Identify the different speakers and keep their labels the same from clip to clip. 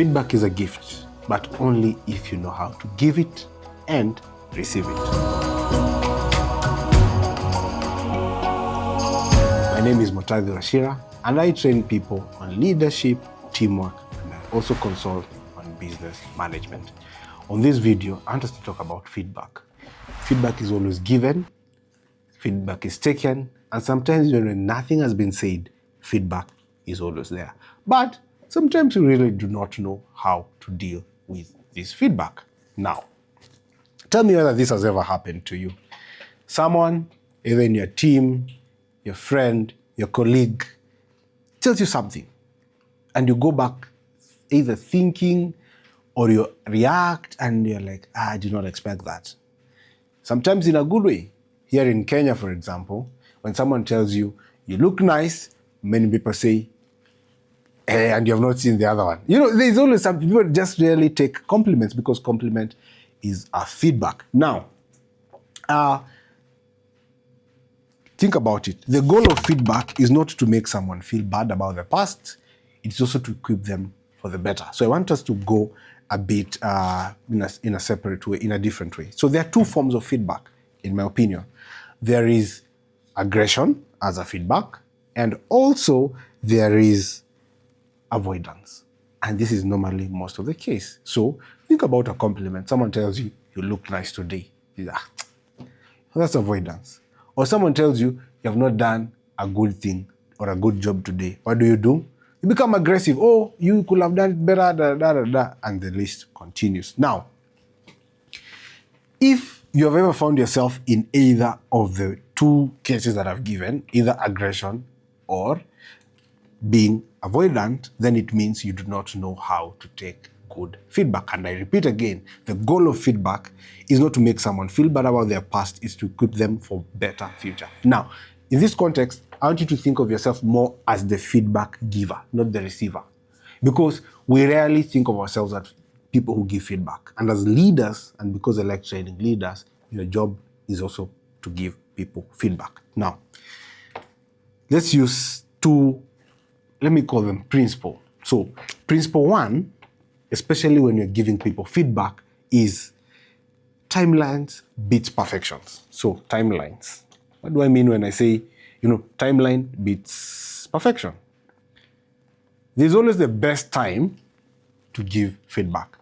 Speaker 1: Feedback is a gift, but only if you know how to give it and receive it. My name is Motagi Rashira, and I train people on leadership, teamwork, and I also consult on business management. On this video, I want us to talk about feedback. Feedback is always given, feedback is taken, and sometimes when nothing has been said, feedback is always there. But sometimes we really do not know how to deal with this feedback. Now, tell me whether this has ever happened to you. Someone, either in your team, your friend, your colleague, tells you something, and you go back either thinking or you react and you're like, I did not expect that. Sometimes in a good way. Here in Kenya, for example, when someone tells you, you look nice, many people say, and you have not seen the other one. You know, there's always some people just really take compliments because compliment is a feedback. Now, think about it. The goal of feedback is not to make someone feel bad about the past. It's also to equip them for the better. So I want us to go a bit in a separate way, in a different way. So there are two forms of feedback, in my opinion. There is aggression as a feedback, and also there is avoidance. And this is normally most of the case. So think about a compliment. Someone tells you, you look nice today. That's avoidance. Or someone tells you, you have not done a good thing or a good job today. What do? You become aggressive. Oh, you could have done it better, and the list continues. Now, if you have ever found yourself in either of the two cases that I've given, either aggression or being avoidant, then it means you do not know how to take good feedback. And I repeat again, the goal of feedback is not to make someone feel bad about their past, it's to equip them for better future. Now, in this context, I want you to think of yourself more as the feedback giver, not the receiver. Because we rarely think of ourselves as people who give feedback. And as leaders, and because I like training leaders, your job is also to give people feedback. Now, let's use two, let me call them principle. So principle one, especially when you're giving people feedback, is timelines beats perfections. So timelines. What do I mean when I say, timeline beats perfection? There's always the best time to give feedback.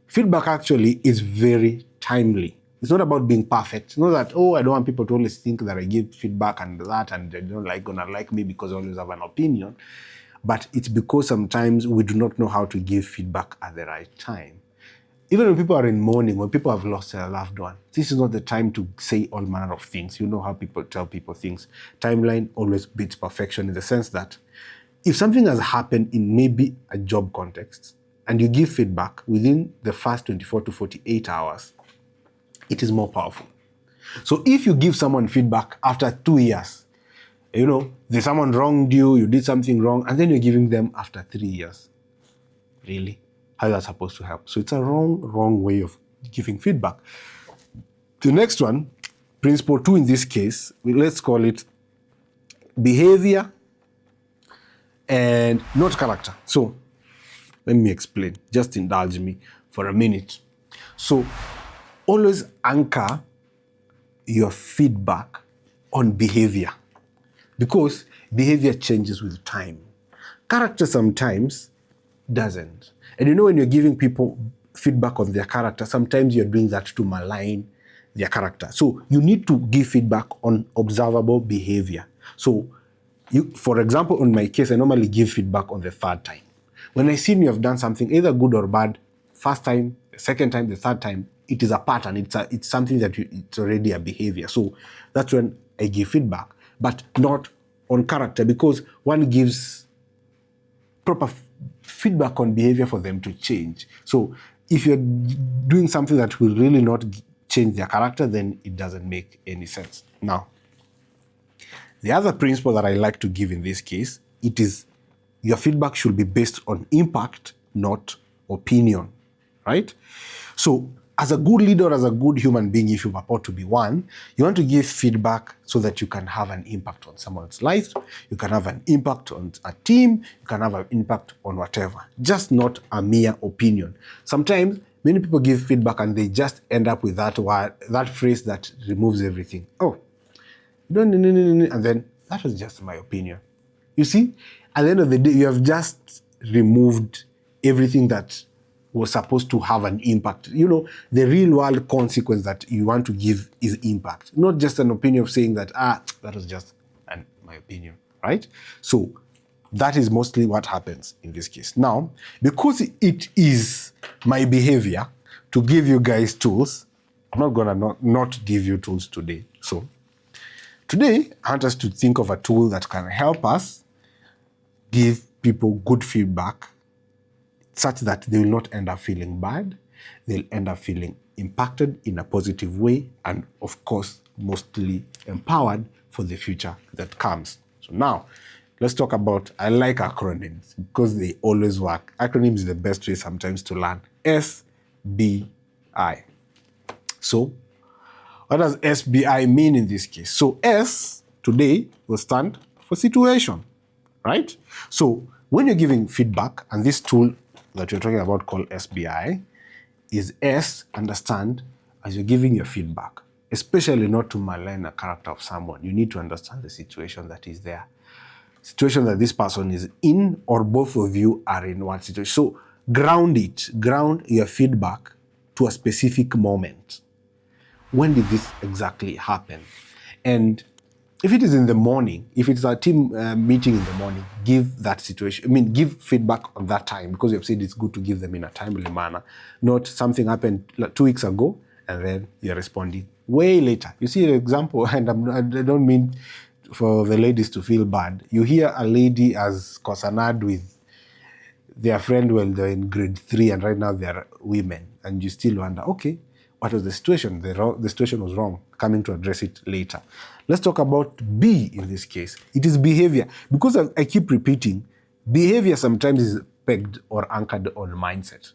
Speaker 1: Feedback actually is very timely. It's not about being perfect. It's not that, I don't want people to always think that I give feedback and they don't gonna like me because I always have an opinion. But it's because sometimes we do not know how to give feedback at the right time. Even when people are in mourning, when people have lost their loved one, this is not the time to say all manner of things. You know how people tell people things. Timeline always beats perfection in the sense that if something has happened in maybe a job context and you give feedback within the first 24 to 48 hours, it is more powerful. So if you give someone feedback after 2 years, there's someone wronged you, you did something wrong, and then you're giving them after 3 years. Really? How is that supposed to help? So it's a wrong way of giving feedback. The next one, principle two in this case, let's call it behavior and not character. So let me explain. Just indulge me for a minute. So always anchor your feedback on behavior, because behavior changes with time. Character sometimes doesn't. And when you're giving people feedback on their character, sometimes you're doing that to malign their character. So you need to give feedback on observable behavior. So for example, in my case, I normally give feedback on the third time. When I see you have done something, either good or bad, first time, the second time, the third time, it is a pattern. It's something that it's already a behavior. So that's when I give feedback, but not on character, because one gives proper feedback on behavior for them to change. So if you're doing something that will really not change their character, then it doesn't make any sense. Now, the other principle that I like to give in this case, it is your feedback should be based on impact, not opinion, right? So as a good leader, as a good human being, if you purport to be one, you want to give feedback so that you can have an impact on someone's life, you can have an impact on a team, you can have an impact on whatever, just not a mere opinion. Sometimes many people give feedback and they just end up with that word, that phrase that removes everything. Oh, and then that was just my opinion. You see, at the end of the day, you have just removed everything that was supposed to have an impact. You know, the real world consequence that you want to give is impact, not just an opinion of saying that, that was just my opinion, right? So that is mostly what happens in this case. Now, because it is my behavior to give you guys tools, I'm not gonna not give you tools today. So today, I want us to think of a tool that can help us give people good feedback such that they will not end up feeling bad, they'll end up feeling impacted in a positive way, and of course, mostly empowered for the future that comes. So now, let's talk about, I like acronyms because they always work. Acronyms is the best way sometimes to learn. SBI. So, what does SBI mean in this case? So S today will stand for situation, right? So when you're giving feedback, and this tool that you're talking about called SBI is S, understand, as you're giving your feedback, especially not to malign a character of someone, you need to understand the situation that is there. Situation that this person is in, or both of you are in one situation. So ground your feedback to a specific moment. When did this exactly happen? And if it is in the morning, if it's a team meeting in the morning, give that situation, give feedback on that time, because you have said it's good to give them in a timely manner, not something happened like 2 weeks ago and then you're responding way later. You see an example, and I don't mean for the ladies to feel bad. You hear a lady as cosanad with their friend when they're in grade 3 and right now they're women, and you still wonder, okay, what was the situation? The situation was wrong. Coming to address it later. Let's talk about B in this case. It is behavior. Because I keep repeating, behavior sometimes is pegged or anchored on mindset,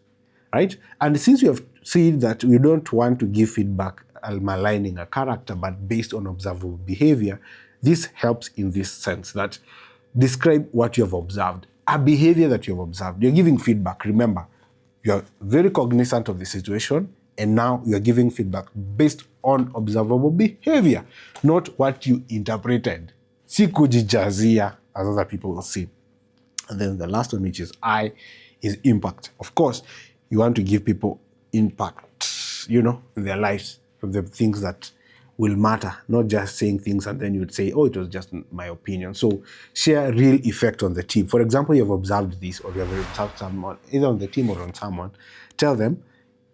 Speaker 1: right? And since we have said that we don't want to give feedback maligning a character, but based on observable behavior, this helps in this sense that describe what you have observed, a behavior that you have observed. You're giving feedback. Remember, you're very cognizant of the situation, and now you're giving feedback based on observable behavior, not what you interpreted. Si kujijazia, as other people will say. And then the last one, which is I, is impact. Of course, you want to give people impact, in their lives, from the things that will matter, not just saying things and then you would say, oh, it was just my opinion. So share real effect on the team. For example, you have observed this, or you have observed someone, either on the team or on someone. Tell them,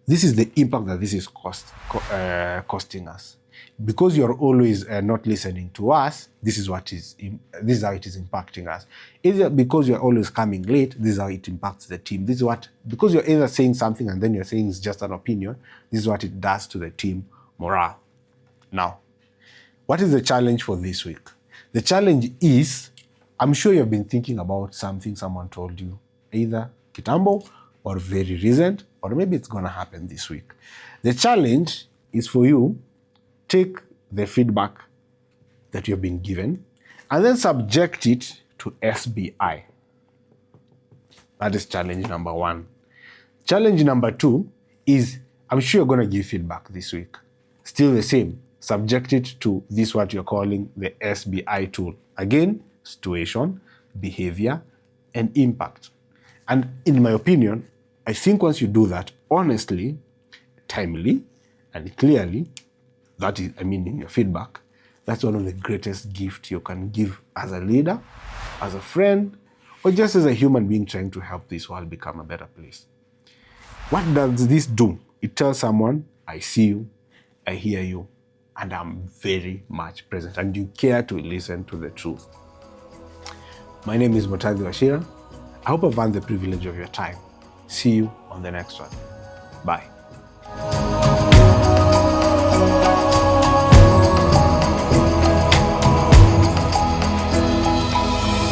Speaker 1: this is the impact that this is costing us. Because you're always not listening to us, this is how it is impacting us. Either because you're always coming late, this is how it impacts the team. Because you're either saying something and then you're saying it's just an opinion, this is what it does to the team morale. Now, what is the challenge for this week? The challenge is, I'm sure you've been thinking about something someone told you, either kitambo or very recent, or maybe it's gonna happen this week. The challenge is for you, take the feedback that you've been given and then subject it to SBI. That is challenge number 1. Challenge number 2 is, I'm sure you're gonna give feedback this week. Still the same, subject it to this, what you're calling the SBI tool. Again, situation, behavior, and impact. And in my opinion, I think once you do that, honestly, timely, and clearly, that is, in your feedback, that's one of the greatest gifts you can give as a leader, as a friend, or just as a human being trying to help this world become a better place. What does this do? It tells someone, I see you, I hear you, and I'm very much present, and you care to listen to the truth. My name is Mutadhi Washira. I hope I've earned the privilege of your time. See you on the next one. Bye.